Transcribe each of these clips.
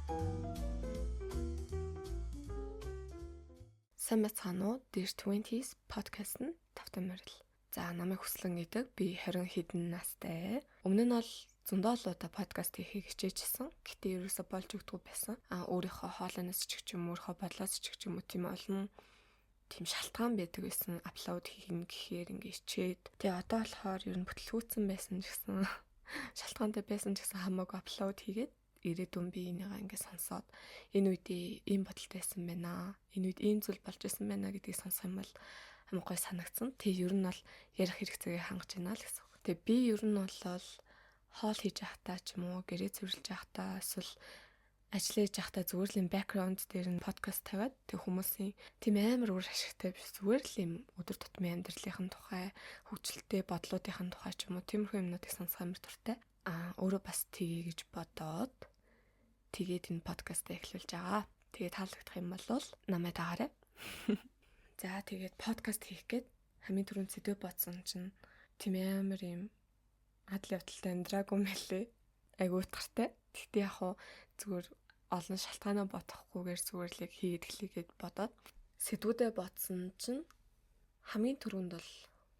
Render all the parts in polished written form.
Сайн байцгаана уу? Dear 20s podcast нь тавтай морил. За намайг хүслэн гэдэг. Би 20 хэдэн настай. Өмнө нь бол зөндөө л удаа подкаст хийхийг хичээжсэн. Гэтэ ерөөсө болж өгдөггүй байсан. Өөрийнхөө хоолойноос ч юм уу, өөрийнхөө бодлоос ч юм уу тийм олон тийм шалтгаан байдаг байсан. Апплод хийх гэхээр ингээ хичээд. Тэгээ одоо болохоор ер нь бүтлгүүцсэн байсан гэсэн шалтгаантай байсан ч гэсэн хамаагүй апплод хийгээд ирээдүйн би энийгээ ингээ сонсоод энэ үед ийм бодолтой байсан байна. Энэ үед ийм зүйл болж исэн байна гэдгийг сонсох юм бол хамгийн гой санагдсан. Тэгээ ер нь бол ярих хэрэгцээгээ хангаж байна л гэсэн. Тэгээ би ер нь бол хоол хийж байхдаа ч юм уу, гэрээ цэвэрлж байхдаа эсвэл ажил хийж байхдаа зүгээр л юм бэкграунд дээр нь подкаст тавиад тэг хүмүүсийн тийм амар үр ашигтай биш зүгээр л юм өдөр тутмын амьдралын тухай, хөгжилтэй бодлуудын тухай ч юм уу тиймэрхүү юмнуудыг сонсох амар дуртай. Өөрөө бас тгий гэж бодоод тэгээд энэ подкастаа эхлүүлж байгаа. Тэгээд таалагдах юм бол намайг дагаарай. За тэгээд подкаст хийх гээд хамгийн түрүүнд сэдв бодсон чинь тийм амар юм адал явдалтай амьдраагүй мэлээ. Айгу утгартай. Тэгтээ яг хуу зүгээр олон шалтгаанаа бодохгүйгээр зүгээр л хийгээд эхлэгээд бодоод сэдвүүдээ бодсон чинь хамгийн түрүүнд бол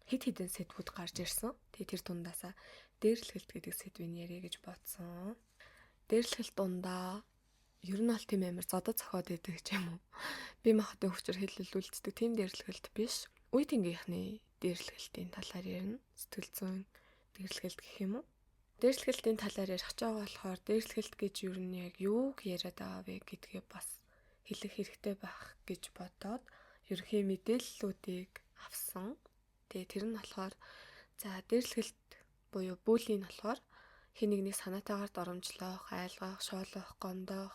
хэд хэдэн сэдвүүд гарч ирсэн. Тэгээд тэр дундаасаа дээрлэхэлт гэдэг сэдвийг яриа гэж бодсон. Дээрлэхэлт дундаа ер нь бол тийм амар зодод цохоод байдаг ч юм уу. Би махатын хүчээр хэлэлүүлдэг тийм дээрлэхэлт биш. Үе тэнгийнхний дээрлэхэлтийн талаар ярина. Сэтгэл зүйн дээрлэхэлт гэх юм уу? Дээрлэхэлтийн талаар ярих гэж байгаа болохоор дээрлэхэлт гэж ер нь яг юуг яриад байгаа вэ гэдгээ бас хэлэх хэрэгтэй байх гэж бодоод ерөнхий мэдээллүүдийг авсан. Тэгээ тэр нь болохоор за дээрлэхэлт буюу бүлийн болохоор хин нэгнийг санаатаагаар доромжлох, айлгах, шоолох, гомдоох,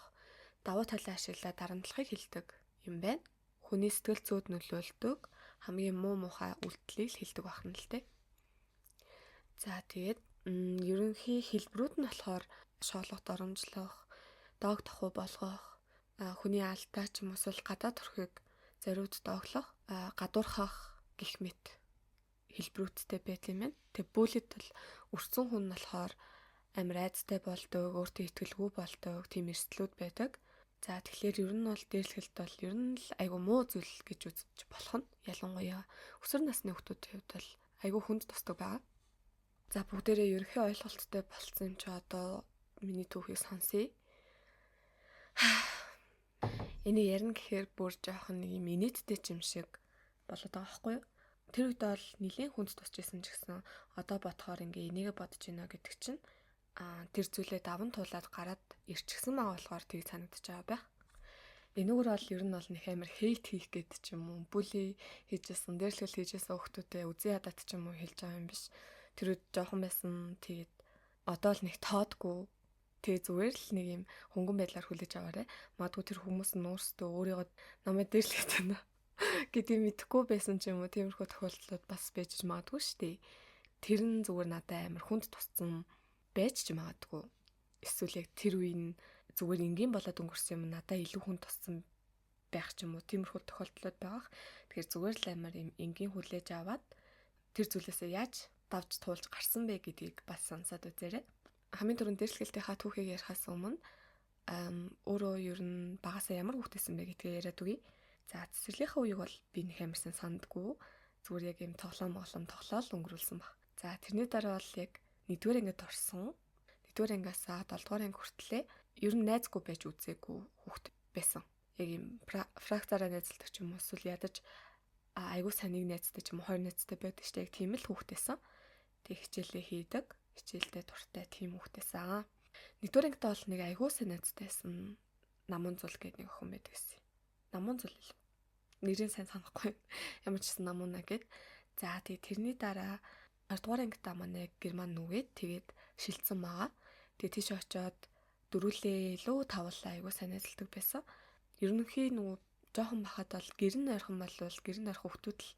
давуу талаа ашиглаад дарамтлахыг хэлдэг юм байна. Хүний сэтгэл зүйд нөлөөлдөг хамгийн муу мухай үйлдэлийг хэлдэг байна л дээ. За тэгээд ерөнхий хэлбэрүүд нь болохоор шоолох, доромжлох, доог тохуу болгох, хүний алдаа ч юм уу эсвэл гадаад төрхийг зориуд дооглох, гадуурхах гэх мэт хэлбэрүүдтэй байт юм байна. Тэг бүлэд бол өрцөн хүн нь болохоор амар айцтай болдог, өөртөө итгэлгүй болдог тийм эрсдлүүд байдаг. За тэгэхээр ер нь бол дээрлэхэлт бол ер нь л айгу муу зүйл гэж үзэж болох нь. Ялангуяа өсвөр насны хүүхдүүдийн хувьд бол айгу хүнд тусдаг байгаа. За бүгдээрээ ерөнхий ойлголттой болсон юм чи одоо миний түүхийг сонсъё. Энийг ярина гэхээр бүр жоохон нэг юм инээдтэй юм шиг болоод байгаа байхгүй юу? Тэр үед бол нэлийн хүнд тусч исэн ч гэсэн одоо бодохоор ингээ энийгээ бодож байна гэдэг чинь тэр зүйлээ даван туулаад гараад ирчихсэн байгаа болохоор тийг санагдаж байгаа байх. Энэгээр бол ер нь бол нэг амар хейт хийх гэдэг ч юм уу, бүли хийжсэн, дээрлэхэл хийжсэн хүмүүстэй үзэн ядаад ч юм уу хэлж байгаа юм биш. Тэр үед жоохон байсан тэгээд одоо л нэг тоодгүй тэгээ зүгээр л нэг юм хөнгөн байдлаар хүлээж аваарэ. Магадгүй тэр хүмүүс нь өөрсдөө өөрийгөө намайг дээрлэх тань гэдгийг мэдэхгүй байсан ч юм уу тиймэрхүү тохиолдлууд бас байж магадгүй шүү дээ. Тэр нь зүгээр надад амар хүнд туссан байж ч магадгүй. Эсвэл яг тэр үеийн зүгээр энгийн болоод өнгөрсөн юм надад илүү хүнд туссан байх ч юм уу тиймэрхүү тохиолдлууд байгаах. Тэгэхээр зүгээр л амар юм энгийн хүлээж аваад тэр зүйлээсээ яаж давж туулж гарсан бэ гэдгийг бас сонсоод үзээрэй. Хамгийн түрүүнд дээрлэхэлтийнхаа түүхийг ярихаас өмнө өөрөө ер нь багасаа ямар хүүхдээсэн бэ гэдгээ яриад үгэй. За цэцэрлэгийнхаа үеиг бол би нэг амарсан сандгүй. Зүгээр яг юм тоглоом тоглоод өнгөрүүлсэн баг. За тэрний дараа бол яг 1-р ангид орсон. 1-р ангиасаа 7-р анги хүртлээ ер нь найзгүй байж үзээгүй хүүхд байсан. Яг юм фракцаараа найзалдаг ч юм уу эсвэл ядаж айгуу санийг найзтай ч юм уу хоёр найзтай байдаг штэ яг тийм л хүүхд байсан. Тэг хичээлээ хийдэг. Хичээлдээ дуртай тийм хүүхдээсэн. 1-р ангид бол нэг айгуу сайн найзтайсэн. Намун зул гэдэг нэг охин байдаг гэсэн. Намун зул л. Нэрийг сайн санахгүй. Ямар ч гэсэн намуна гэд. За тэг тэрний дараа 2-р ангидаа манай герман нүгээд тэгээд шилцсэн байгаа. Тэгээд тийш очиод дөрүүлээ лөө тавлаа айгуу сайн найзалдаг байсан. Ерөнхий нөгөө жоохон бахад бол гэрн ойрхон болвол гэрн ойрхон хүүхдүүд л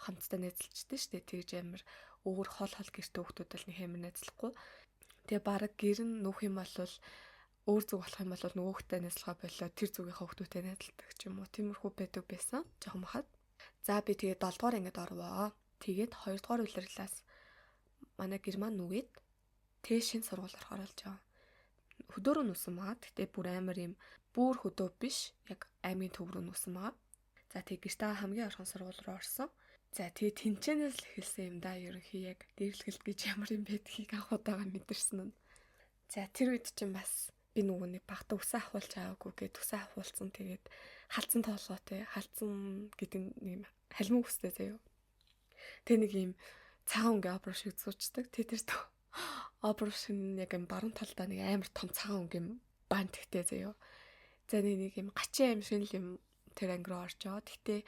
хамтдаа найзалчихдээ штэ тэгж амар өөр хол гэртээ хүүхдүүд л нэг амар найзлахгүй. Тэгээ баг гэрн нүүх юм бол өөр зүг болох юм бол нөгөө хүүхдтэй найзлахаа болоо тэр зүгийнхаа хүүхдүүтэй найзалдаг ч юм уу тиймэрхүү байдаг байсан жоохон бахад. За би тэгээд 7-р ангид орвоо. Тэгээд 2-р улирлаас манай герман нүгээд тэгээ шинэ сургууль орохоор болж байгаа. хөдөөрөө нуусан байгаа. Гэтэ бүр амар юм бүр хөдөө биш. Яг аймгийн төв рүү нуусан байгаа. За тэг гэртээ хамгийн орхон сургууль руу орсон. За тэгээ тэнцэнээс л эхэлсэн юм да. Ерөнхий яг дээрлэхэлт гэж ямар юм байдгийг анх удаага мэдэрсэн нь. За тэр үед чинь бас би нөгөө нэг багтаа үсээ ахуулж аваагүй гэд үсээ ахуулсан. Тэгээд халдсан тоолгоотой. Халдсан гэдэг нэг юм халимаг үстэй заяа. Тэг нэг юм цагаан өнгийн обруу шиг зуучдаг. Тэр обруу шиг яг юм баруун талдаа нэг амар том цагаан өнгийн бант ихтэй заяа. За нэг юм гачин аим шинэл юм тэр анги руу орж байгаа. Гэтэ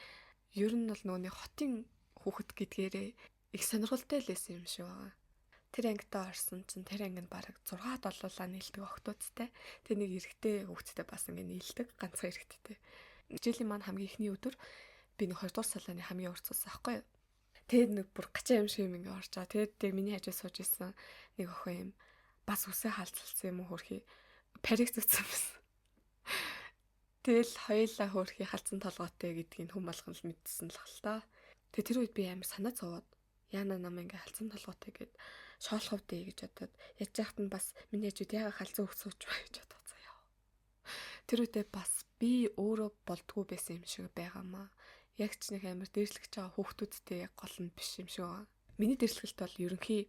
ер нь бол нөгөө нэг хотын хүүхэд гэдгээрээ их сонирхолтой л байсан юм шиг байгаа. Тэр ангидаа орсон чинь тэр ангинд бараг 6-7 нийлдэг охтуудтай. Тэр нэг эрэгтэй хүүхэдтэй бас ингэ нийлдэг, ганцхан эрэгтэйтэй. Хичээлийн маань хамгийн ихний өдөр би нэг 2 дугаар салааны хамгийн урт цус аахгүй юу. Тэгээд нэг бүр гачин юм шиг ингэ орж байгаа. Тэгээд тэг миний хажуу сууж исэн нэг охин юм бас үсээ хаалцалсан юм уу хөрхий. Парик зүтсэн байсан. Тэгэл хоёулаа хөрхий халдсан толгойтой гэдгийг хүм болгон л мэдсэн л хал та. Тэгээ тэр үед би амар санаа зовоод яана нам ингээ халдсан толгойтой гэд шоолох өвдөө гэж бодоод яж яхад нь бас миний хажууд яга халдсан хөх сууж байгаа гэж бодоо заяа. Тэр үедээ бас би өөрөө болдгоо байсан юм шиг байгаамаа. Яг ч нэг амар дээрлэгч байгаа хүүхдүүдтэй яг гол нь биш юм шиг байгаа. Миний дээрлэгэлт бол ерөнхий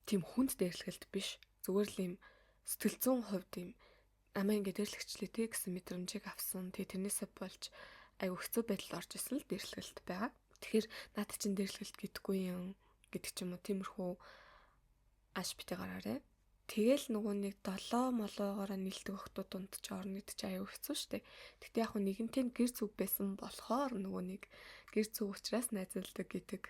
тийм хүнд дээрлэгэлт биш. Зүгээр л юм сэтгэл зүйн хувьд юм амаа ингэ дээрлэгчлээ тий гэсэн мэдрэмжийг авсан. Тэгээ тэрнээсээ болж айгу хэцүү байдалд орж исэн л дээрлэгэлт байгаа. Тэгэхээр наад чинь дээрлэгэлт гэдэггүй юм гэдэг ч юм уу тиймэрхүү аш битээ гараарэ. Тэгэл нөгөө нэг 7 молоогоор нийлдэг охтууд донд ч орно гэдэг чинь аюу хэцүү шттэ. Гэтэ яг нэгэнтэй гэр зүг байсан болохоор нөгөө нэг гэр зүг учраас найзалдаг гэдэг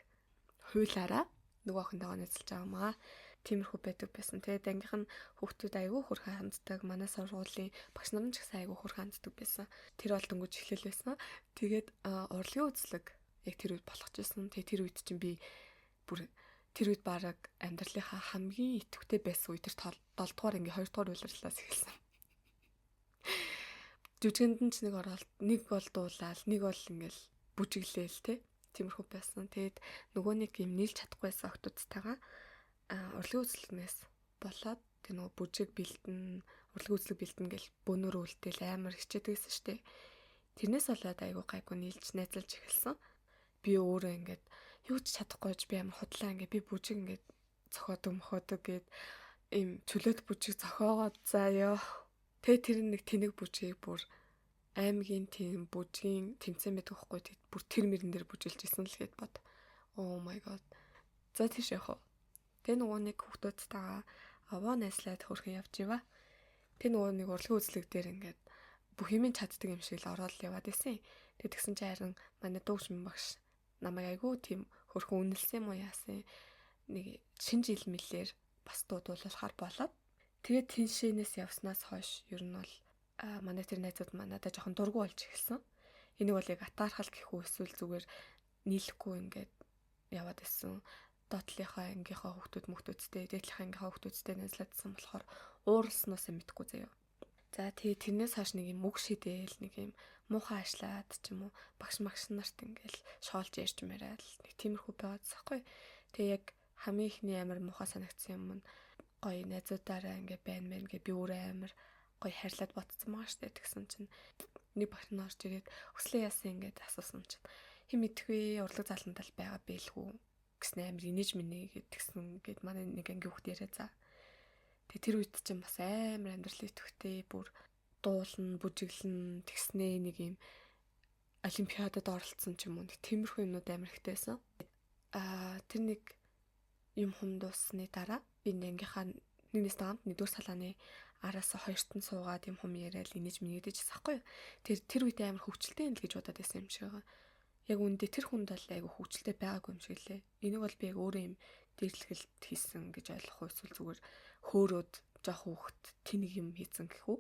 хуйлаараа нөгөө охинтойгоо найзалж байгаамаа. Тиймэрхүү байдаг байсан. Тэгээд ангийнх нь хүүхдүүд аюу хөрхөн ханддаг. Манай сургуулийн багш нар ч гэсэн аюу хөрхөн ханддаг байсан. Тэр бол дөнгөж эхлэл байсан. Тэгээд урлагийн үзлэг яг тэр үед болгочихсон. Тэгээд тэр үед чинь би бүр тэр үед бараг амьдралынхаа хамгийн идэвхтэй байсан үе тэр 7 дугаар ингээ 2 дугаар улирлаас эхэлсэн. Жүжигэнд нь ч нэг оролт, нэг бол дуулаад, нэг бол ингээл бүжиглээл те. Тиймэрхүү байсан. Тэгээд нөгөө нэг юм нийлж чадахгүйсэн охтуудтайгаа урлагийн үзлэгнээс болоод тэр нөгөө бүжиг бэлтэн, урлагийн үзлэг бэлтэн гэл бөөнөр үлдээл амар хичээдгэсэн штэ. Тэрнээс болоод айгуу гайгүй нийлж найзалж эхэлсэн. Би өөрөө ингээд юу ч чадахгүйж би амар худлаа ингээд би бүжиг ингээд зохиодог моходог гэд им чөлөөт бүжиг зохиогоод заяа. Тэгээ тэр нэг тэнэг бүжгийг бүр аймгийн тийм бүжгийн тэмцээн байдаг хгүй тэг бүр тэр мөрөн дээр бүжиглж исэн л гэд бод. Oh my god. За тийш яах вэ? Тэгээ нөгөө нэг хүүхдүүдтэйгээ аваа найслаад хөрхөн явж ива. Тэгээ нөгөө нэг урлагийн үзлэг дээр ингээд бүх юм чаддаг юм шиг л ороод яваад исэн. Тэгээ тэгсэн чинь харин манай дүүгч минь багш намайг айгүй тийм хөрхөн үнэлсэн юм уу яасан. Нэг шинэ жил мэлээр бас дуудуулахаар болоод тэгээ тэншэнээс явснаас хойш ер нь бол манай тэр найзууд надад жоохон дургу болж эхэлсэн. Энийг бол яг атаархал гэх үү эсвэл зүгээр нийлэхгүй ингээд яваад исэн. Доотлынхаа ангийнхаа хүүхдүүдтэй, дээдлийнхаа ангийнхаа хүүхдүүдтэй найзлаадсан болохоор ууралсноос мэдхгүй заяа. За тэгээ тэрнээс хойш нэг юм үг шидээл нэг юм муухай ашлаад ч юм уу багш нарт ингээл шоолж ярьж мэрэл нэг тиймэрхүү байгаад захгүй. Тэгээ яг хамгийн ихний амар муухай санагдсан юм нь гоё найзуудаараа ингээ байна мэн гэ би өөрөө амар гоё хайрлаад ботцсон байгаа штэ. Тэгсэн чинь нэг багш нь орж ирээд өслөө яасан ингээд асуусан чинь хэм мэдгүй урлаг залантал байгаа бэлгүй гэсэн амар инээж минь гэдгсэн гээд манай нэг анги хүүхд яриа за. Тэгээ тэр үед чинь бас амар амьдрал идэвхтэй бүр дуулна, бүжиглэн тэгснээ нэг юм олимпиадад оролцсон ч юм уу. Тиймэрхүү юмнууд амар ихтэйсэн. Тэр нэг юм дуусны дараа би ангийнхаа нэгнээс даамт нэгдүгээр салааны араас хоёрт нь суугаад юм яриад инээж минийдэж байгаа байхгүй. Тэр үед амар хөвчлөлтэй юм л гэж бодоод байсан юм шиг байгаа. Яг үндэ тэр хүнд бол айгу хөвчлөлтэй байгаагүй юм шиг лээ. Энийг бол би яг өөрөө юм дээрлэхэлт хийсэн гэж ойлгох уу эсвэл зүгээр хөөрөөд жоох хүүхэд тэнийг юм хийсэн гэхүү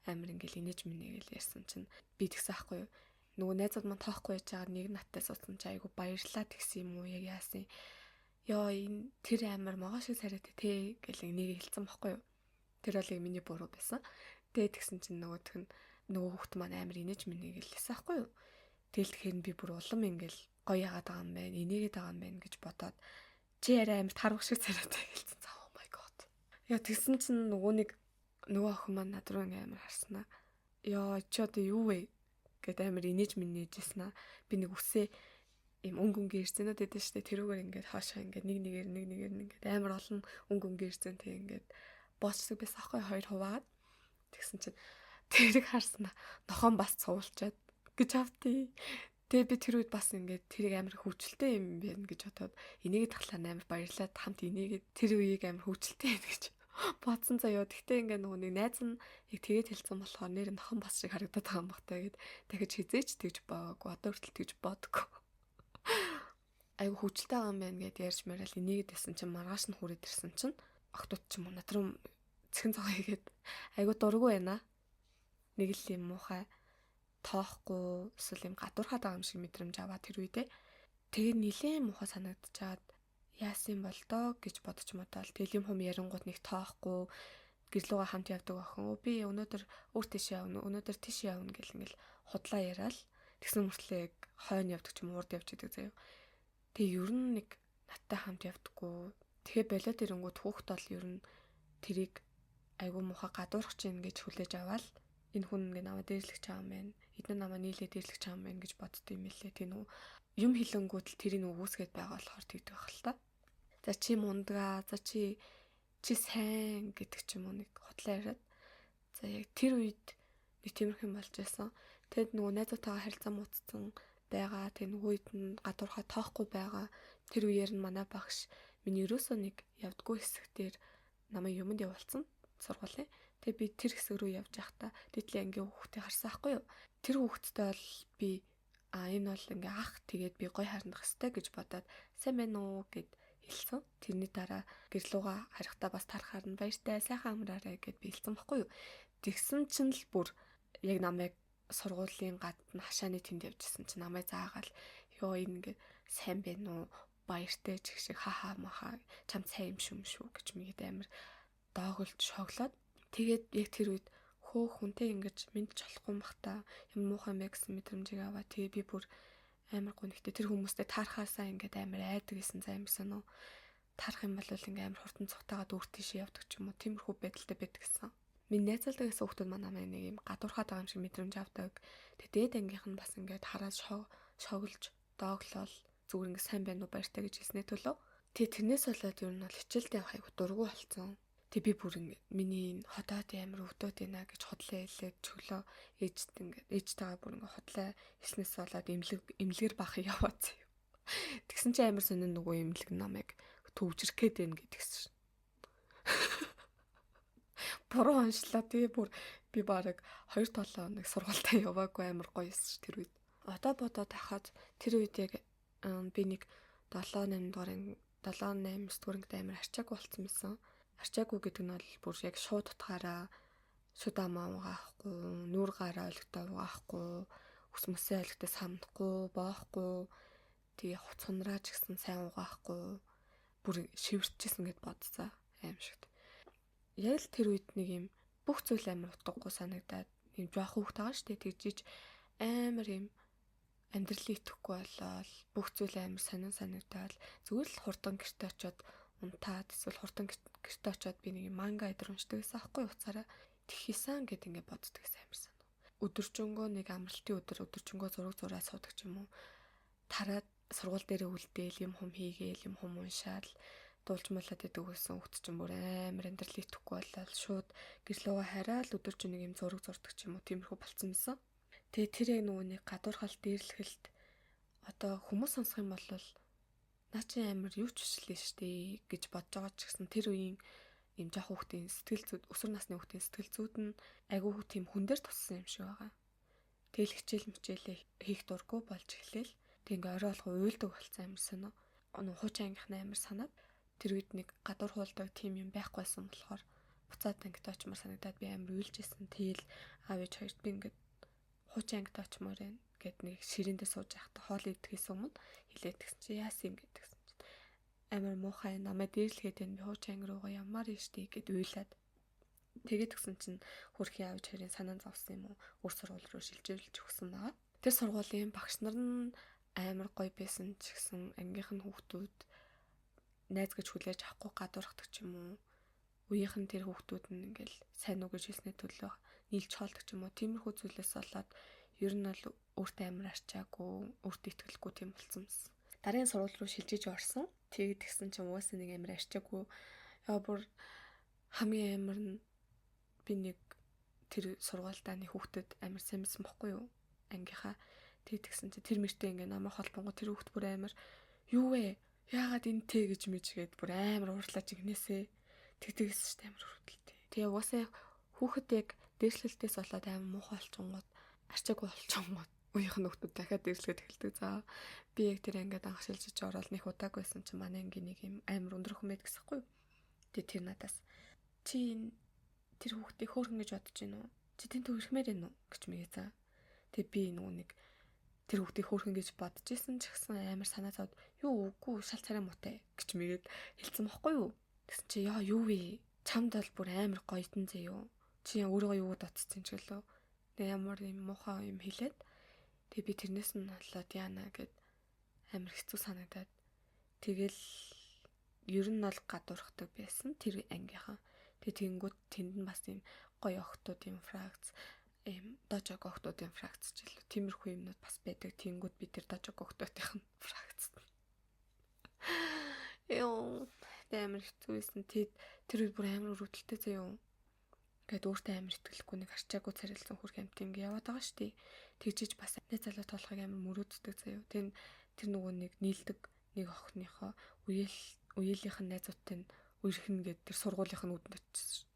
амар ингээл инээж минийгээл ярьсан чинь би тэгсэн ахгүй юу. Нөгөө найзууд маань тоохгүй байж байгаа нэг наттай суудсан чи айгу баярлаа тэгсэн юм уу яг яасан. Йоо энэ тэр амар могоо шиг царайтай те гэл нэг хэлсэн бохгүй юу. Тэр бол яг миний буруу байсан. Тэгээ тэгсэн чинь нөгөө хүүхд маань амар инээж минийгээл хэлсэн ахгүй юу. Тэгэл тэгэхээр би бүр улам ингээл гоё яагаад байгаа юм бэ, инээгээд байгаа юм бэ гэж бодоод чи арай амар тарвах шиг царайтай хэлсэн. Oh my god. Яа тэгсэн чинь нөгөө нэг Нөгөө охин маань над руу ингээм амар харснаа. Яа чи одоо юу вэ гэд амар инээж минийжсэн аа. Би нэг үсээ им өнгөнгөө ирцэнүүд эдэн штэ тэрүүгээр ингээд хаашаа ингээд нэг нэгээр ингээд амар олон өнгөнгөө ирцэн тэг ингээд боочдаг байсан аахгүй хоёр хуваагаад тэгсэн чинь тэрийг харснаа нохон бас цуулчаад гэж автыг. Тэгээ би тэр үед бас ингээд тэрийг амар хөвчлөлтэй юм байна гэж бодоод энийг таглаа амар баярлаад хамт энийг тэр үеийг амар хөвчлөлтэй байна гэж бодсон заяа. Тэгтээ ингээд нөгөө нэг найз нь яг тэгээд хэлсэн болохоор нэр нохон бас шиг харагдаад байгаа юм багтаа гэд дахиж хизээч тэгж баагүй. Одоо хүртэл тэгж бодохгүй. Айгу хөвчлөлтэй байгаа юм байна гэд ярьж марал энийг дэсэн чинь маргааш нь хүрээд ирсэн чинь охтууд ч юм уу надруу цэхэн цогоо хийгээд айгу дургу байна. Нэг л юм муухай тоохгүй эсвэл юм гадуурхаад байгаа юм шиг мэдрэмж аваа тэр үедээ. Тэгээд нилээн муухай санагдчихад яасан бол доо гэж бодож модал тэгэл юм хум ярингууд нэг тоохгүй гэрлүүгээ хамт явдаг охин. Би өнөөдөр өөр тийш явна, өнөөдөр тийш явна гэл ингээл худлаа яриад тэгсэн мөртлөө яг хойно явдаг ч юм урд явж идэг заяа. Тэгээ ер нь нэг надтай хамт явдаггүй. Тэгээ болоод ирэнгүүт хүүхд бол ер нь тэрийг айгу муухай гадуурх чинь гэж хүлээж аваад энэ хүн ингээ намайг дээрлэх чаам байна. Эдгээр намайг нийлээ дээрлэх чаам байна гэж боддсон юм лээ. Тэг нүү юм хилэнгүүт л тэрийг үгүйсгээд байгаа болохоор тэгдэг байх л та. За чи мундгаа, за чи сайн гэдэг ч юм уу нэг худлаа яриад. За яг тэр үед нэг тиймэрхэн болж байсан. Тэгэд нөгөө найзуудтайгаа харилцаа муцсан байгаа. Тэг нөгөө үед нь гадуурхаа тоохгүй байгаа. Тэр үеэр нь манай багш миний ерөөсөө нэг явдггүй хэсэг дээр намайг юмд явуулсан сургуулийн. Тэг би тэр хэсэг рүү явж байхдаа дээдлийн ангийн хүүхдийг харсан хгүй юу. Тэр хүүхдтэй бол би энэ бол ингээ ах тэгээд би гой харнах хэвээр гэж бодоод сайн байна уу гэд хэлсэн. Тэрний дараа гэрлүүгээ харихтаа бас тарахаар нь баяртай сайхан амраарай гэд би хэлсэн баггүй юу. Тэгсэн чинь л бүр яг намайг сургуулийн гадна хашааны тэнд явжсэн чинь намайг заагаал ёо ингэ сайн байна уу баяртай ч гэх шиг хаа маха чам сайн юм шүү гэж мэгэд амир доогөлж шоглоод тэгээд яг тэр үед хөөх хүнтэй ингэж мэдж болохгүй юм бахта юм муухай мэ гэсэн мэдрэмжийг аваа. Тэгээ би бүр амар гонхтой тэр хүмүүстэй таархаасаа ингээд амар айдаг гэсэн заа юмсан уу. Таарах юм бол ингээ амар хурдан цухтагаад өөр тийш явдаг ч юм уу. Тиймэрхүү байдалтай байдаг гэсэн. Миний найзалдаг гэсэн хүмүүс маань намайг нэг юм гадуурхаад байгаа юм шиг мэдрэмж авдаг. Тэгээд ангийнх нь бас ингээд хараад шоглож дооглол зүгээр ингээ сайн байна уу баяртай гэж хэлснээ төлөө. Тэгээ тэрнээс болоод ер нь бол хичээлдээ авах айгу дургу болсон. Тэг би бүр ингэ миний хотоод амар өвдөд байна гэж хотлоо хэлээд чөглөө ээжтэйгээ бүр ингэ хотлоо хэлснээс болоод имлэгэр бах яваад заяа. Тэгсэн чи амар сонин нөгөө имлэг намайг төвжрэх гээд байна гэдгсэн шин. Буруу оншлоо тэгээ бүр би бараг 2-7 хоног сургуультай яваагүй амар гоёсэн ш тэр үед. Одоо бодоод хахад тэр үед яг би нэг 7-8 дугаар 7-8 дуурайнд амар арчаагүй болсон байсан. Арчаагүй гэдэг нь бол бүр яг шууд утгаараа шууд амаа угаахгүй, нүүр гараа өлегтэй угаахгүй, ус мөсөө өлегтэй самдахгүй, боохгүй, тэгээ хуцханраач гэсэн сайн угаахгүй, бүр шивэрчсэн гэд бодцоо аим шигт. Яг л тэр үед нэг юм бүх зүйл амар утгагүй санагдаад юм жоох хүүхд байгаа штэ тэгжиж амар юм амьдралыг итгэхгүй болол бүх зүйл амар сонин санагдаад зүгээр л хурдан гэрте очиод унтаад эсвэл хурдан гэрте очиод би нэг манга идэр уншдаг гэсэн аахгүй уцаараа тхисэн гэд ингэ боддог гэсэн амарсан. Өдөржингөө нэг амралтын өдөржингөө зураг зураа суудаг ч юм уу. Тараад сургууль дээрээ үлдээл юм хум хийгээл юм хум уншаал дуулжмалаад идэг гэсэн хүүхд чинь бүр амар амьдралыг итгэхгүй болол шууд гэрлүүгээ хараад өдөржин нэг юм зураг зурдаг ч юм уу тиймэрхүү болцсон байсан. Тэгээ тэр яг нөгөө нэг гадуурхал дээрлэхэлт одоо хүмүүс сонсох юм бол наа чи амар юу ч бишлээ штэ гэж бодож байгаа ч гэсэн тэр үеийн юм жоох хүүхдийн сэтгэл зүйд өсвөр насны хүүхдийн сэтгэл зүйд нь айгүй тийм хүн дээр туссан юм шиг байгаа. Тэгэл хичээл мичээлээ хийх дурггүй болж эхлээл. Тэг ингээ орой олго уйлдаг болцсон юм соно. Хуучин ангийнхны амар санаад тэр үед нэг гадуур хуулдаг тийм юм байхгүйсэн болохоор буцаад ангид очмоор санагдаад би амар уйлжсэн. Тэгэл аав ээж хоёрт би ингээ хуучин ангид очмоор байна гэд нэг ширэндээ сууж байхдаа хоол идэхээс өмнө хилээд тэгсэн чи яасан юм гэдгсэн чинь амар муухай намайг дээрлэхэд энэ би хуучин анги руугаа ямаар ийштэй гэд уйлаад тэгээд тэгсэн чинь хөрхийн аавч хоёрын санаан зовсон юм уу өөр сургууль руу шилжүүлж өгсөн байгаа. Тэр сургуулийн багш нар нь амар гоё байсан ч гэсэн ангийнх нь хүүхдүүд найз гэж хүлээж авахгүй гадуурхдаг ч юм уу үеийнх нь тэр хүүхдүүд нь ингээл сайн уу гэж хэлснээр төлөө нийлж хоолдог ч юм уу. Тиймэрхүү зүйлээс болоод ер нь бол өөртөө амар арчаагүй, өөртөө итгэлгүй тийм болсон юмс. Дараагийн сургууль руу шилжиж орсон. Тэгээд тэгсэн чинь угаасаа нэг амар арчаагүй. Яа бүр хамгийн амар нь би нэг тэр сургуультай нэг хүүхдэд амар сайн байсан бохгүй юу? Ангийнхаа тэгээд тэгсэн чинь тэр мөртөө ингээ намайг холбонгоо тэр хүүхд бүр амар юу вэ? Яагаад энтэй гэж мэдгээд бүр амар уурлаач игнэсээ. Тэгдэгсэн шүү дээ амар хүрдэлтэй. Тэгээ угаасаа хүүхэд яг дээшлэлтээс болоод амар муухай болчонгод арчаагүй болчонгод үеийнх нь хүүхдүүд дахиад дээшлэхэд эхэлдэг. За би яг тэр ангид анх шилжиж ороод нэг удааг байсан чинь манай ангийн нэг юм амар өндөр хүн байдаг гэсэхгүй юу? Тэгээ тэр надаас чи тэр хүүхдийг хөөрхөн гэж бодож байна уу? Чи тэнтэй үрхмээр байна уу гэж мэгээ за. Тэгээ би нөгөө нэг тэр хүүхдийг хөөрхөн гэж бодож исэн ч гэсэн амар санаа зовд юу үгүй шал царай муутай гэж мэгээд хэлсэн бохгүй юу? Тэгсэн чи яа юу вэ? Чамд бол бүр амар гоётон зөө юу? Чи өөрийгөө юу бодсон ч гэлөө. Тэгээ ямар юм муухай юм хэлээд тэгээ би тэрнээс нь болоод яана гэд амар хэцүү санагдаад тэгэл ер нь бол гадуурхдаг байсан тэр ангийнхан. Тэгээ тэнгууд тэнд нь бас юм гоё охтууд юм фракц дожог охтуудын фракц ч илүү тиймэрхүү юмнууд бас байдаг. Тэнгууд би тэр дожог охтуудын фракц. Яа амар хэцүү байсан. Тэр үед бүр амар өрөвдөлтэй заяа. Гэт өөртөө амар итгэлгүй нэг арчаагүй царилсан хүрх амт ингэ яваад байгаа штий. Тэгжиж бас амт залуу толгойг амар мөрөөддөг заяа. Тэр нөгөө нэг нийлдэг нэг охиныхоо үеэлийнх нь найзуудтай үерхэн гээд тэр сургуулийнх нь үдэнд очсон.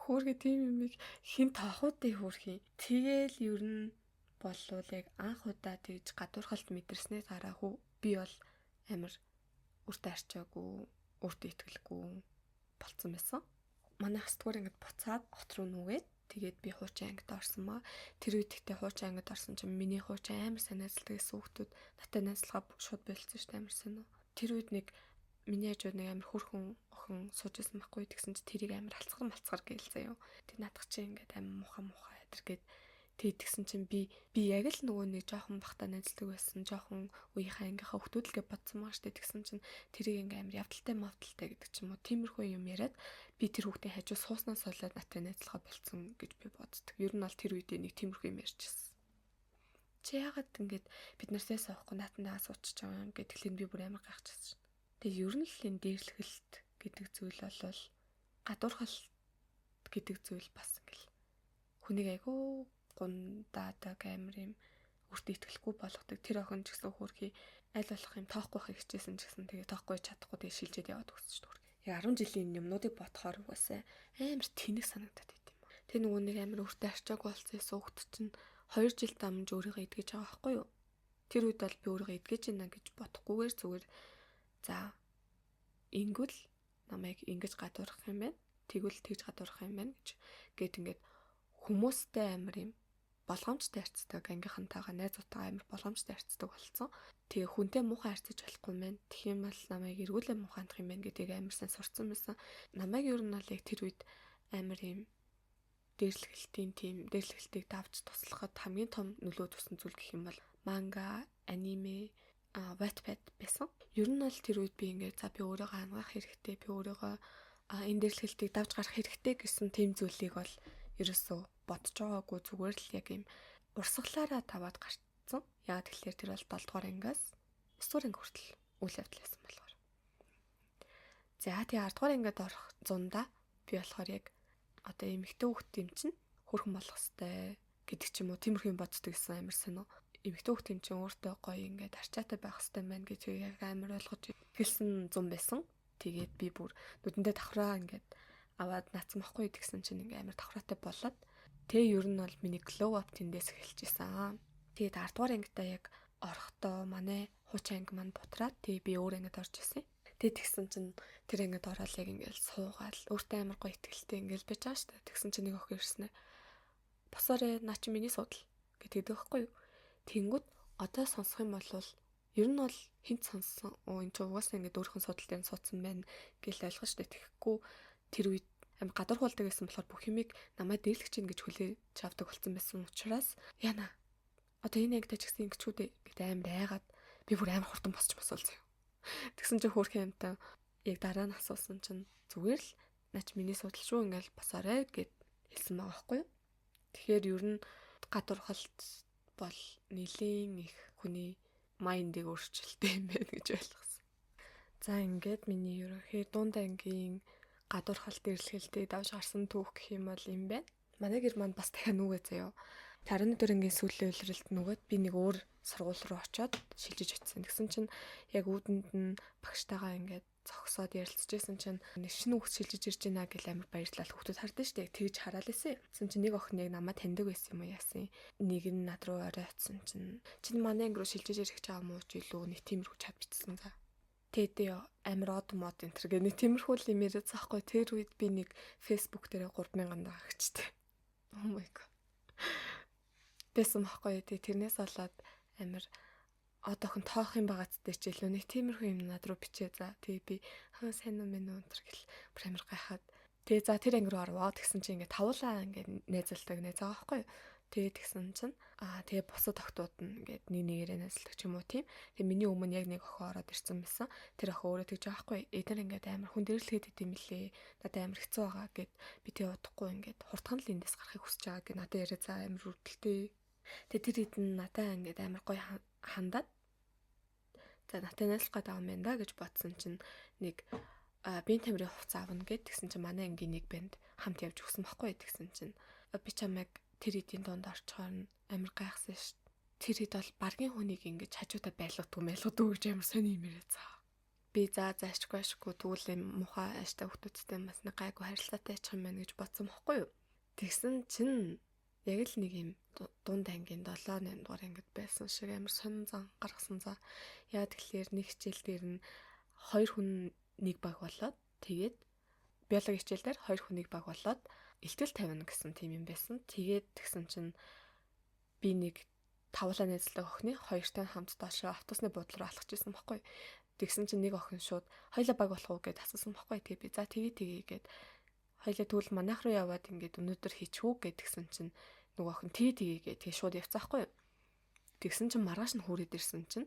Хөөргө тийм юмыг хин таахуудыг хөөрхийн. Тэгээл ер нь болвол яг анх удаа тэгж гадуурхалт мэдэрснээс хараа би бол амар өөртөө арчаагүй, өөртөө итгэлгүй болцсон байсан. Манай хастгуур ангид буцаад хот руу нүгээд тэгээд би хуучин ангид орсон маа. Тэр үед ихтэй хуучин ангид орсон чинь миний хуучин амар сайн найзалдаг гэсэн хүүхдүүд надтай найзлахаа шууд болцсон шүү дээ амар сайн. Тэр үед нэг миний хажууд нэг амар хөрхөн охин сууж байсан байхгүй тэгсэн чи тэрийг амар алцгар гээл заяа. Тэг наадах чи ингээд амар муухай эдэр гээд тэгсэн чинь би яг л нөгөө нэг жоохон бахта найзлдаг байсан. Жоохон үеийнхээ ангийнхаа хүүхдүүд л гэж бодсон маа штэ тэгсэн чинь тэрийг ингээд амар явдалтай гэдэг ч юм уу. Тиймэрхүү юм яриад би тэр хүүхдийн хажуу сууснаас болоод надтай найзлахаа болцсон гэж би боддог. Ер нь бол тэр үедээ нэг тиймэрхүү юм ярьжсэн. Чи яагаад ингээд бид нартай суухгүй наатандаа суучих байгаа юм гэдэг тэгэхээр би бүр амар гайхчихсан. Тэгээ ер нь л энэ дээрлэхэлт гэдэг зүйл бол гадуурхалт гэдэг зүйл бас ингээл хүнийг айгүй гундаадаг амар юм өөртөө итгэлгүй болгодог. Тэр охин ч гэсэн хөөрхий аль болох юм тоохгүй байх хичээсэн ч гэсэн тэгээ тоохгүй чадахгүй тэгээ шилжээд яваад өгсөн шүү дээ. Яг 10 жилийн юмнуудыг бодохоор угаасаа амар тэнэг санагдаад байт юм. Тэр нөгөө нэг амар өөртөө арчаагүй болсон хүүхд чинь 2 жил дамж өөрийгөө эдгэж байгаа байхгүй юу? Тэр үед бол би өөрийгөө эдгэж байна гэж бодохгүйгээр зүгээр за ингүүл намайг ингэж гадуурах юм байна. Тэгвэл тэгж гадуурах юм байна гэд ингээд хүмүүстэй амар юм болгоомжтой харьцдаг ангийнхантайгаа найзуудтайгаа амар болгоомжтой харьцдаг болсон. Тэгээ хүнтэй муухай харьцаж болохгүй юм байна. Тэгэх юм бол намайг эргүүлээ муухай хандах юм байна гэдгийг амар сайн сурцсан байсан. Намайг ер нь бол яг тэр үед амар юм дээрлэхэлтийг давж туслахад хамгийн том нөлөө туссан зүйл гэх юм бол манга, аниме, Wattpad байсан. Ер нь бол тэр үед би ингээд за би өөрийгөө хангах хэрэгтэй, би өөрийгөө энэ дээрлэхэлтийг давж гарах хэрэгтэй гэсэн тийм зүйлийг бол ерөөсөө бодож байгаагүй зүгээр л яг юм урсгалаараа таваад гарцсан. Яг тэгэхээр тэр бол 7 дугаар ангиас 9 дугаар анги хүртэл үйл явдал байсан болохоор. За тэгээ 10 дугаар ангид орох зундаа би болохоор яг одоо эмэгтэй хүүхд юм чинь хөрхөн болох хэвээр гэдэг ч юм уу тиймэрхүү юм боддог гэсэн амар сонио. Эмэгтэй хүүхд юм чинь өөртөө гоё ингээд арчаатай байх хэвээр байна гэж яг амар ойлгож хэлсэн зам байсан. Тэгээд би бүр нүдэндээ давхраа ингээд аваад наацсан байхгүй гэдгсэн чинь ингээд амар давхраатай болоод тэгээ ер нь бол миний glow up тэндээс эхэлж исэн. Тэгээд 10 дугаар ангидаа яг орохдоо манай хуучин анги маань бутраад тэгээ би өөр ангид орж исэн. Тэгээд тэгсэн чинь тэр ангид ороод яг ингээд суугаал өөртөө амар гоё ихтгэлтэй ингээд байж байгаа шүү дээ. Тэгсэн чинь нэг охин ирсэн ээ. Босоорой наа чи миний судал гэдэг байхгүй юу? Тэнгүүд одоо сонсох юм бол ер нь бол хинт сонссон. Энэ ч угаасаа ингээд өөрхөн судалтын суудсан байна гэж ойлгож штэ. Тэгэхгүй тэр үед амар гадуурхуулдаг гэсэн болохоор бүх юмыг намайг дээрлэх чинь гэж хүлээж авдаг болсон байсан учраас яана одоо энэ ангид ч гэсэн ингэж үү гэдэг амар айгаад би бүр амар хурдан босч босвол заяа. Тэгсэн чинь хөөрхөн юмтай яг дараа нь асуусан чинь зүгээр л наач миний судал шүү ингээл босоорой гэд хэлсэн байгаа байхгүй юу. Тэгэхээр ер нь гадуурхалт бол нэлийн их хүний майндыг өөрчилтэй юм байна гэж ойлгосон. За ингээд миний ерөнхий дунд ангийн гадуурхалт эрэлхээлтэй давж гарсан түүх гэх юм бол юм байна. Манай гэр манд бас дахиад нүгэ заяа. 14 ангийн сүүлийн үйлрэлт нөгөөд би нэг өөр сургууль руу очиод шилжиж очисон. Тэгсэн чинь яг үүдэнд нь багштайгаа ингээд зогсоод ярилцчихсэн чинь нэг шинэ хүүхд шилжиж ирж байна гэл амар баярлал хүүхдүүд хардсан шүү дээ. Тэгж хараад байсан. Тэгсэн чинь нэг охин яг намайг таньдаг байсан юм уу яасан. Нэг нь над руу орой очисон чинь "Чи манай анги руу шилжиж ирэх гэж байгаа мó ч илүү нэг тиймэрхүү чад бичсэн за." Тэдээ амар од мод энэ төр гэх нэг тиймэрхүү юм яриад заахгүй. Тэр үед би нэг Facebook дээр 3,000 даа гэгчтэй. Oh my god. Бэсэн баггүй. Тэрнээс болоод амар од охин тоох юм байгаа ч ч илүү нэг тиймэрхүү юм над руу бичээ за. Тэгээ би сайн уу мэн үү энэ гэл бүр амар гайхаад. Тэгээ за тэр анги руу орвоо тэгсэн чинь ингээд тавуулаа ингээд найзалдаг найз байгаа байхгүй. Тэгээ тэгсэн чинь тэгээ бусад охтууд нь ингээд нэг нэгээрээ найзалдаг ч юм уу тийм. Тэгээ миний өмнө яг нэг охин ороод ирсэн байсан. Тэр охин өөрөө тэгж байгаа байхгүй. Эдгээр ингээд амар хүн дэрлэхэд идэм билээ. Надад амар хэцүү байгаа гэд би тэгээ удахгүй ингээд хурдхан л эндээс гарахыг хүсэж байгаа гэд надад яриа за амар үрдэлтэй. Тэгээ тэр хэд нь надад ингээд амар гоё хандаад за надад найзлах гэдэг юм байна да гэж бодсон чинь нэг биеийн тамирын хувцас авна гэд тэгсэн чинь манай ангийн нэг банд хамт явж өгсөн байхгүй тэгсэн чинь би чамайг тэр хэдийн донд орчхоор нь амар гайхсан шүү. Тэр хэд бол баргийн хүнийг ингэж хажуудаа байлгадгүй гэж амар сони юм яриа цаа. Би заашгүй тэгвэл юм мухаа ааштай хүмүүстэй бас нэг гайгүй харилцаатай ачих юм байна гэж бодсон байхгүй юу. Тэгсэн чинь яг л нэг юм дунд ангийн 7-8 дугаар ангид байсан шиг амар сонин зан гаргасан за. Яа тэгэхээр нэг хичээл дээр нь 2 хүн нэг баг болоод тэгээд биологи хичээл дээр 2 хүнийг баг болоод илтгэл тавина гэсэн тийм юм байсан. Тэгээд тэгсэн чинь би нэг тавлаа найзлаг охины 2-тай хамт доошоо автобусны буудлын руу алхаж ирсэн байхгүй. Тэгсэн чинь нэг охин шууд хоёлаа баг болох уу гэд асуусан байхгүй. Тэгээ би за тэгээ гэд хоёлаа тэгвэл манайх руу яваад ингээд өнөөдөр хийчихв гэд тэгсэн чинь нөгөө охин тэгээ шууд явцаахгүй. Тэгсэн чинь маргааш нь хүрээд ирсэн чинь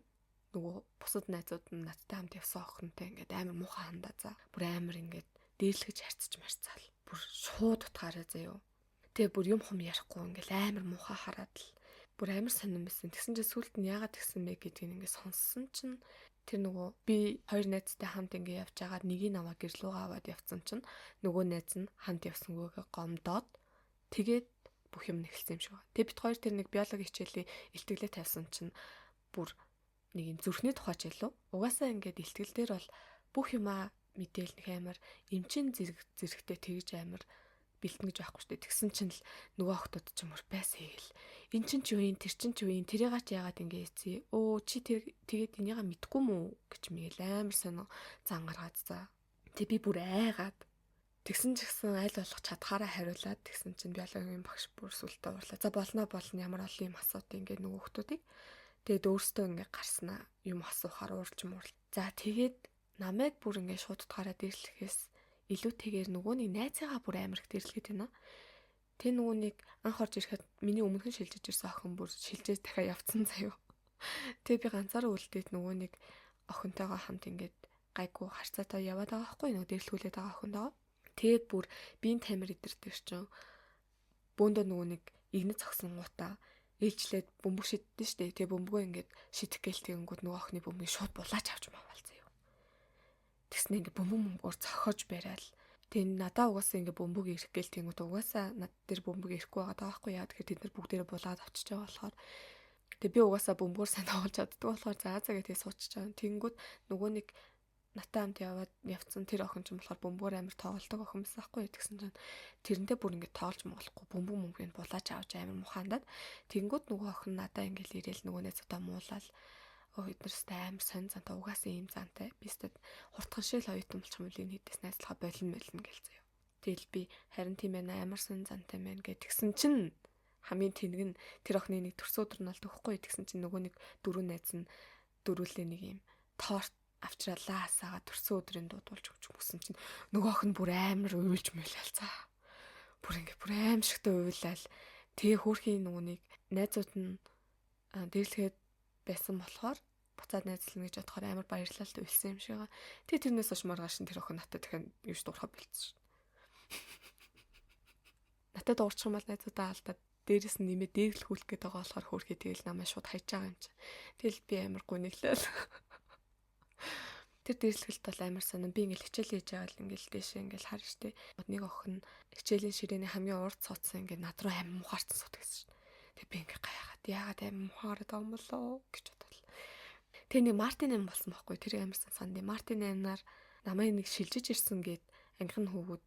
нөгөө бусад найзууд нь надтай хамт явсан охинтой ингээд амар муухай хандаа за. Бүр амар ингээд дээрлэгэж харцж марцаал. Бүр шууд утгаараа заяа. Тэгээ бүр юм хум ярихгүй ингээд амар муухай хараад л бүр амар сонирн байсан. Тэгсэн чинь сүулт нь яагаад тэгсэн бэ гэдгийг ингээд сонссон чинь тэр нөгөө би хоёр найзтай хамт ингээд явж байгаад нэгийг аваа гэрлүүгээ аваад явцсан чинь нөгөө найз нь хамт явсангүйгээ гомдоод тэгээд бүх юм нэгэлсэн юм шиг байна. Тэгээ бит хоёр тэр нэг биологи хичээлийн илтгэлээ тавьсан чинь бүр нэг юм зүрхний тухайч илүү. Угаасаа ингээд илтгэл дээр бол бүх юмаа мэдээл нэг амар эмчин зэрэгтэй тэгж амар бэлтэн гэж байхгүй шүү дээ. Тэгсэн чинь л нөгөө охтууд ч юм уу байсан хэл. Эн чин ч юу юм, тэр чин ч юу юм, тэрийг ч яагаад ингэ эцээ. Өө чи тэгээд энийгээ мэдгүй мүү гэж мэгэл амар сонио зан гаргаад за. Тэг би бүр айгаад тэгсэн ч гэсэн аль болох чадхаараа хариулаад тэгсэн чинь биологийн багш бүр сүлтээ уурлаа. За болно ямар олон юм асуух ингэ нөгөө охтуудыг. Тэгээд өөртөө ингэ гарснаа юм асуухаар уурч муурл. За тэгээд намайг бүр ингэ шууд утгаараа дээрлэхээс илүүтэйгээр нөгөөний найзаагаа бүр амар их дээрлэхэд байна. Тэ нөгөөнийг анх орж ирэхэд миний өмнөхөн шилжиж ирсэн охин бүр шилжээж дахиад явцсан заяа. Тэг би ганцаараа үлдээд нөгөөнийг охинтойгоо хамт ингээд гайгүй харцаатай яваад байгаа байхгүй нөгөө дээрлэхүүлээд байгаа охинтойгоо. Тэгээд бүр биеийн тамир идэрдэг чинь бөөндөө нөгөөнийг игнэ зогсон гутаа ээлжлээд бөмбөг шиддэн штэ. Тэгээ бөмбөгөө ингээд шидэх гээл тэгэнгүүт нөгөө охины бөмбөгийг шууд булаач авч мавал заяа. Тэгснэ ингээд бөмбөг зохиож барайл. Тэгээ надаа угаасаа ингээд бөмбөг ирэх гээл тэгэнгүүт угаасаа над дээр бөмбөг ирэхгүй байгаа даахгүй яа. Тэгэхээр тэд нар бүгдээрээ булаад авчиж байгаа болохоор тэгээ би угаасаа бөмбөгөр сайн тоглож чаддаг болохоор заа гэдэг суучих чам. Тэгэнгүүт нөгөө нэг натаа хамт явцсан тэр охин ч юм болохоор бөмбөгөр амар тоглолдог охин байсан байхгүй. Тэгсэн чинь тэрнтэй бүр ингээд тоолж моголохгүй бөмбөг булаач авч амар мухаандаад тэгэнгүүт нөгөө охин надаа ингээд ирээл нөгөө найзуудаа муулаад эднэрстэй амар сонь зантай угаасаа ийм зантай бистэд хурдхан шил оюутан болчих юм уу хийдээс найзлахаа болно гэл заяа. Тэгэл би харин тийм ээ амар сонь зантай мэн гэж тэгсэн чинь хамгийн тэнэг нь тэр охины нэг төрсөн өдөр нь бол төгөхгүй тэгсэн чинь нөгөө нэг дөрөв найз нь дөрүүлээ нэг юм торт авчраалаа асаага төрсөн өдрийн дуудуулж өгч өгсөн чинь нөгөө охин бүр амар уйлж мэлэлцаа. Бүр аимшигтай уйлал тэгээ хөөрхийн нөгөөнийг найзууд нь дээрлэхэд байсан болохоор буцаад найзлна гэж бодохоор амар баярлалаа л үлсэн юм шиг байгаа. Тэгээ тэрнээс хойш маргааш нь тэр охин надад дахин юуш дуурхаа болчихсон шүү. Надад дуурчих юм бол найзуудаа алдаад дээрээс нь нэмээ дээрлэхүүлэх гээд байгаа болохоор хөөрхий тэгэл намайг шууд хайж байгаа юм чинь. Тэгэл би амар гүнэглээл. Тэр дээрлэхэлт бол амар сонирн. Би ингээл хичээл хийж байгаа л ингээл дэшээ ингээл харж штэ. Нэг охин хичээлийн ширээний хамгийн урд суудсан ингээд над руу амар мухаарсан суудагсан шүү. Тэгээ би ингээ гайхаад яагаад амар мухаарад байгаа юм болоо гэж бодлоо. Тэгээ нэг Мартин аим болсон байхгүй. Тэр амарсан санд. Мартин аймнаар намайг нэг шилжиж ирсэн гээд ангин хүүгүүд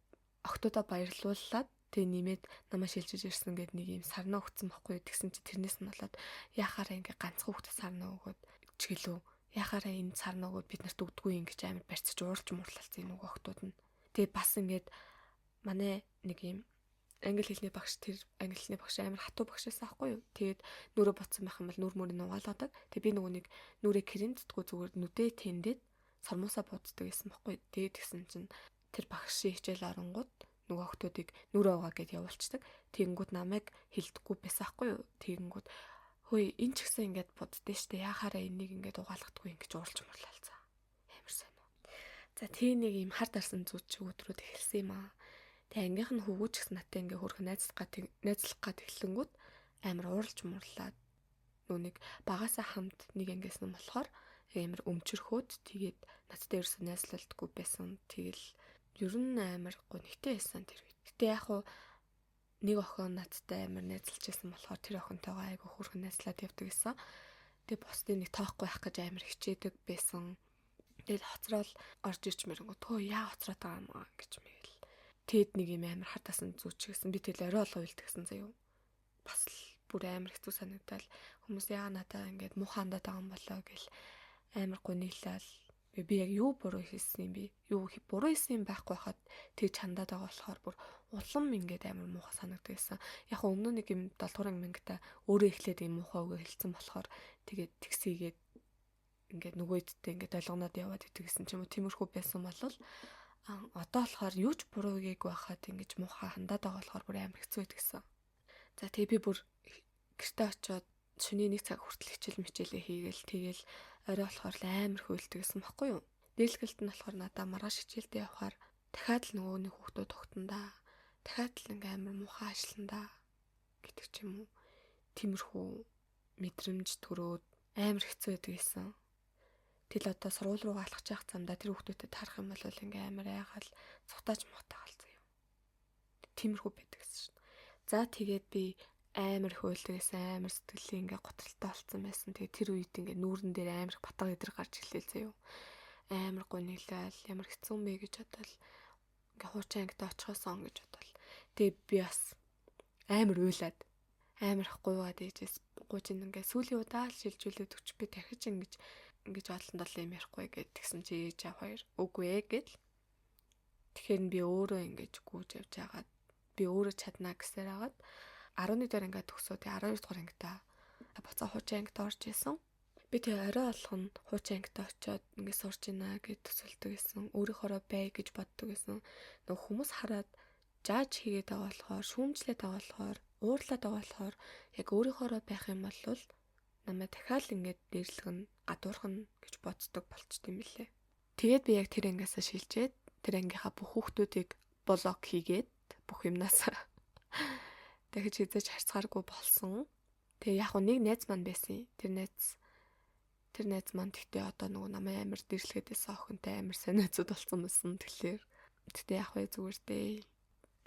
октоудаа баярлууллаад тэгээ нэмээд намайг шилжиж ирсэн гээд нэг юм сарнаа өгсөн байхгүй. Тэгсэн чи тэрнээс нь болоод яхаараа ингээ ганцхан хүүхдэд сарнаа өгөөд чиглүү. Яхаараа энэ сарнаа өгөөд бид нарт өгдөггүй ингэж амар барьцаж уурж муурлалцсан нөгөө октод нь. Тэгээ бас ингээд манай нэг юм англи хэлний багш тэр англи хэлний багш амар хатуу багшаасан аахгүй юу. Тэгээд нүрэ ботсон байх юм бол нүр мөрийг угаалгадаг. Тэгээ би нөгөө нэг нүрээ кремддгүү зүгээр нүдээ тэндэд сармуусаа бууддаг гэсэн байхгүй. Тэгээд тэгсэн чинь тэр багшийн хичээл оронгууд нөгөө октодыг нүрээ угаа гэд явуулцдаг. Тэгэнгүүт намайг хилдэггүй байсан аахгүй юу. Тэгэнгүүт хөөе энэ ч гэсэн ингээд боддөө штэ яхаараа энийг ингээд угаалгадаггүй ингэж уурч мурлалцаа. Амар сайн. За тийм нэг юм хар дарсан зүуд чи өдрүүд эхэлсэн юм аа. Тэгээ ангийнх нь хөвгүүч гэсэн натаа ингээ хөрх найзлах гад эхлэнгүүт амар ууралж мурлаад нөө нэг багасаа хамт нэг ангиас нь болохоор амар өмчөрхөөд тэгээд надтай ерөөсөө найзлалдаггүй байсан. Тэгэл ер нь амар гонхтой байсан тэр үед. Гэтэ яг хуу нэг охин надтай амар найзалж байсан болохоор тэр охинтойгоо айгу хөрх найзлаад явдаг гэсэн. Тэгээ бусдын нэг тоохгүй байх гэж амар хичээдэг байсан. Тэгэл хоцрол орж ирч мэрэнгөө төө яа хоцроод байгаа юм аа гэж мэгэл. Тэгэд нэг юм амар хардасан зүүч гэсэн би тэгэл орой олоо уйлдгсэн заяа. Бас л бүр амар хэцүү санагдал хүмүүс яа надаа ингээд муухандаад байгаа юм болоо гэл амар гуниглал би яг юу буруу хийсэн юм бэ? Юу буруу хийсэн юм байхгүй хахад тэг чандаад байгаа болохоор бүр улам ингээд амар муухай санагддаг гэсэн. Яг өмнө нэг юм 7 дугаар ангита өөрөө эхлээд юм муухай өгөө хэлсэн болохоор тэгээд тэгсийгээд ингээд нөгөө идтэй ингээд ойлгоноод яваад идэгсэн ч юм уу тиймэрхүү байсан болол одоо болохоор юу ч буруу гээгүй байхад ингэж муухай хандаад байгаа болохоор бүр амар хэцүү идэгсэн. За тэгээ би бүр гэртээ очиод шөнийн 1 цаг хүртэл хичээлээ хийгээл тэгэл орой болохоор амар хөөлдөг гэсэн баггүй юу. Дээлгэлт нь болохоор надаа маргааш хичээлдээ явахаар дахиад л нөгөө нэг хүүхдүүд тогтондаа. Дахиад л ингээм амар муухай ажилландаа гэдэг ч юм уу. Тиймэрхүү мэдрэмж төрөөд амар хэцүү байдаг гэсэн. Тэл одоо сургууль руу алхаж явах замдаа тэр хүүхдүүдэд тарах юм бол ингээм амар айгаал цутааж мутаагаал заяа. Тиймэрхүү байдаг гэсэн шин. За тэгээд би амар хөөлдөгсэн амар сэтгэлийн ингээ готролтой болсон байсан. Тэгээ тэр үед ингээ нүүрэн дээр амар батга идэр гарч ирлээ заяа. Амар гуниглал ямар хэцүү мэ гэж бодвол ингээ хуучин ангид очихсон гэж бодвол. Тэгээ би бас амар уйлаад амар гуйгаад ээжээс гуучин ингээ сүүлийн удаа л шилжүүлээд өч би дахиж ингэж олонд юм ярихгүй гэд тэгсэн чи ээж хоёр үгүй ээ гэл. Тэгэхээр би өөрөө ингэж гүйж явж байгаад би өөрөө чаднаа гэсээр хагаад 11 дугаар ангид төгсөө тэгээ 12 дугаар ангидаа буцаа хуучин ангид орж исэн. Би тэгээ орой олох нь хуучин ангид очиод ингэ сурч ийна гэж төсөлдөг гэсэн. Өөрийнхоороо бай гэж боддог гэсэн. Нөгөө хүмүүс хараад жааж хийгээд байгаа болохоор, шүүмжлээд байгаа болохоор, уурлаад байгаа болохоор яг өөрийнхоороо байх юм бол намайг дахиад ингээд дээрлэгэн, гадуурхан гэж боддог болчт юм лээ. Тэгээд би яг тэр ангиасаа шилжээд тэр ангийнхаа бүх хүүхдүүдийг блок хийгээд бүх юмнаас дахиж хизээж харцгааргүй болсон. Тэгээ яг нэг найз маань байсан. Тэр найз маань тэгтээ одоо нөгөө намайг амар дээрлэхэд байсан охинтой амар сайн найзууд болсон байсан. Тэгэхээр тэгтээ яг зүгээр дээ.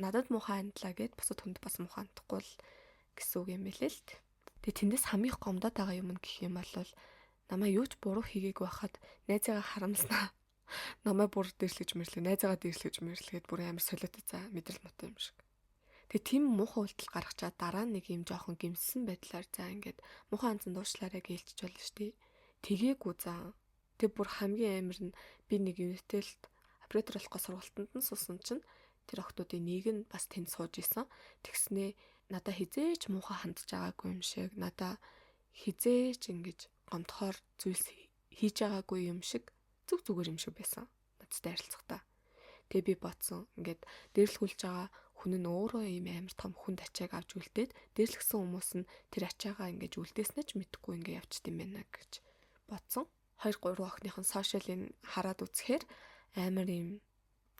Надад муухай хандлаа гэд бусад хүнд бас муухай хандахгүй л гэсэн үг юм билээ л. Тэгээ тэндээс хамгийн их гомдоод байгаа юм гэх юм бол намайг юу ч буруу хийгээг байхад найзаагаа харамснаа. Намайг бүр дээрлэж мэрлээ. Найзаагаа дээрлэж мэрлэгээд бүр амар солиотой за мэдрэл мот юм шиг. Тэгээ тийм муухай үйлдэл гаргачаад дараа нэг юм жоохон гимсэн байдлаар за ингээд муухай анцсан дуушлаараа гэлчих болно шүү дээ. Тэгээгүй за. Тэг бүр хамгийн амар нь би нэг юнитэлд оператор болохгүй сургалтанд нь суусан чинь тэр охтуудын нэг нь бас тэнд сууж исэн. Тэгснээ надаа хизээч муухай хандж байгаагүй юм шиг надаа хизээч ингэж гомдохоор зүйлс хийж байгаагүй юм шиг зүгээр юм шиг байсан. Надтай харилцахдаа. Тэгээ би бодсон ингээд дээрлэхүүлж байгаа хүн нь өөрөө ийм амар том хүнд ачааг авч үлдээд дээрлэгсэн хүмүүс нь тэр ачаагаа ингэж үлдээснэ ч мэдэхгүй ингээ явчт юм байна гэж бодсон. 2 3 охиныхон сошиалыг хараад үзэхээр амар юм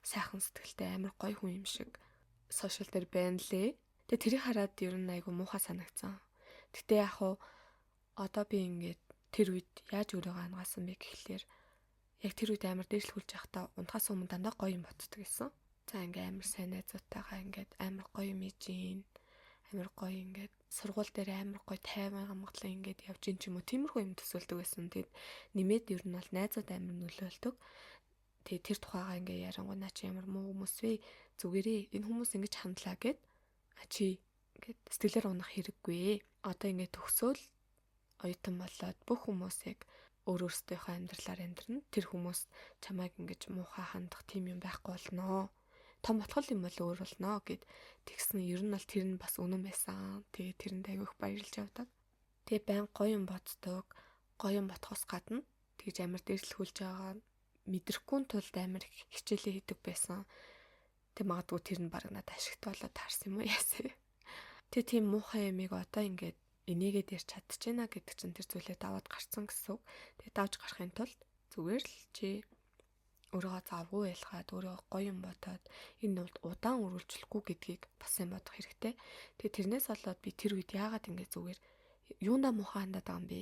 сайхан сэтгэлтэй амар гоё хүн юм шиг сошиал дээр байна лээ. Тэгээ тэрийг хараад ер нь айгу муухай санагцсан. Гэтэ яг хуу одоо би ингээд тэр үед яаж өөрийгөө хангаасан бэ гэхлээр яг тэр үед амар дээшлүүлж байхдаа унтахаас өмнө дандаа гоё юм боддог гэсэн. За ингээ амар сайн найзуудтайгаа ингээд амар гоё юм ижин амар гоё ингээд сургууль дээр амар гоё тайван амгалан ингээд явж ин ч юм уу тиймэрхүү юм төсөөлдөг байсан. Тэгэд нэмээд ер нь бол найзууд амар нөлөөлдөг. Тэгээ тэр тухайгаа ингээ ярангуй наа чи ямар муу хүмүүс вэ? Зүгээрээ энэ хүмүүс ингэж хандлаа гэд чи ингээд сэтгэлээр унах хэрэггүй. Одоо ингээ төгсөөл оюутан болоод бүх хүмүүс яг өөрөөсдийнхөө амьдралаар амьдрна. Тэр хүмүүс чамайг ингэж муухай хандах тийм юм байхгүй болноо. Том ботхол юм бол өөр болно гэд тэгсэн ер нь бол тэр нь бас үнэн байсан. Тэгээ тэрэнд айгүйх баярлж явдаг. Тэгээ байн гоё юм боддог. Гоё юм бодхоос гадна тэгж амар дээрлэхүүлж байгаа мэдрэхгүй тулд амар хичээлээ хийдэг байсан. Тэг магадгүй тэр нь баг надад ашигтай болоод таарсан юм уу яасэ. Тэг тийм муухай ямиг одоо ингээд энийгээд ярьж чадчихна гэдэг чинь тэр зүйлээ даваад гарцсан гэсэн үг. Тэг давж гарахын тулд зүгээр л чи өөрийгөө завгүй ялгаад өөрийгөө гоё юм бодоод энэ удаан үргэлжлэхгүй гэдгийг бас юм бодох хэрэгтэй. Тэгээ тэрнээс болоод би тэр үед яагаад ингэ зүгээр юундаа муухай хандаад байгаа юм бэ?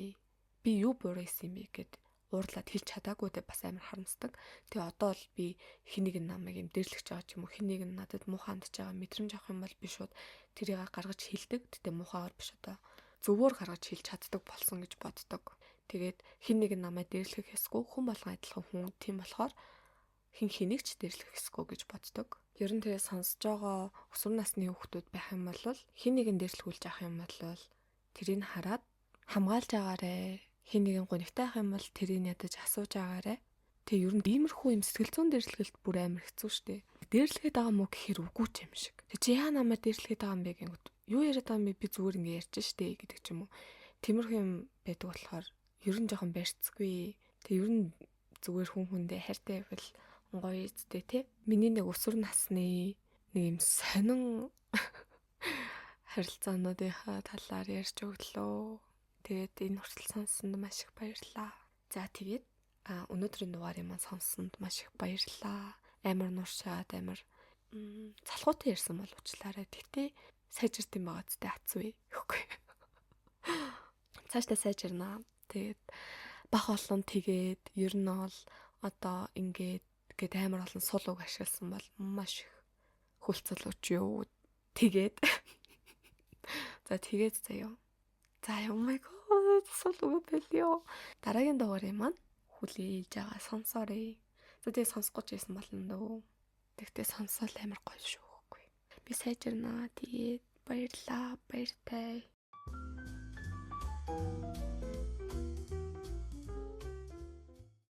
Би юу буруу хийсэн юм бэ гэд уурлаад хэлж чадаагүй дэ бас амар харамсдаг. Тэгээ одоо л би хэнийг намайг юм дэрлэгч байгаа ч юм уу хэнийг надад муухай хандж байгаа мэдрэмж авах юм бол би шууд тэрийг гаргаж хэлдэг. Тэгтээ муухайгаар биш одоо зөвөр гаргаж хэлж чаддаг болсон гэж боддог. Тэгээд хин нэг намайг дээрлэх хэсгүй хүн болгон адилхан хүн тийм болохоор хин хэнийг ч дээрлэх хэсгүй гэж боддог. Ер нь тэгээ сонсож байгаа өсвөр насны хүүхдүүд байх юм бол хин нэгэн дээрлэхүүлж авах юм бол тэрийг хараад хамгаалж агаарэ. Хин нэгэн гонигтай ах юм бол тэрийг ядаж асууж агаарэ. Тэгээ ер нь иймэрхүү юм сэтгэл зүйн дээрлэхэлт бүр амар хэцүү шттэ. Дээрлэхэд байгаа мó гэхэр үгүй ч юм шиг. Тэг чи яа намайг дээрлэхэд байгаа юм бэ гэнгүүт юу яриад байгаа юм бэ би зүгээр ингэ ярьж штэ гэдэг ч юм уу. Тиймэрхүү юм байдаг болохоор ер нь жоохон барьцгүй. Тэг ер нь зүгээр хүн хүндээ хайртай байвал гоё зүтэй те. Миний нэг өсвөр насны нэг юм сонин харилцаануудынхаа талаар ярьж өглөө. Тэгээд энэ хүртэл сонссонд маш их баярлалаа. За тэгээд өнөөдрийн дугаарыг маань сонссонд маш их баярлалаа. Амар нууршаад амар залхуутай ярьсан бол уучлаарай. Тэгтээ сайжирт юм байгаа зүтэй хацгүй. Үгүй. Цаашдаа сайжирнаа. Тэгээд бах олон тэгээд ер нь бол одоо ингээд амар олон сул үг ашигласан бол маш их хөлцөл өч юу. Тэгээд за тэгээд заяа. За oh my god сул үг бэлё. Дараагийн дугаарыг маань хүлээж байгаа сонсоорой. За тэгээд сонсохгүй ч байсан болно дөө. Тэгтээ сонсоол амар гоё шүү. Би сайжирнаа. Тэгээд баярлаа. Баяртай.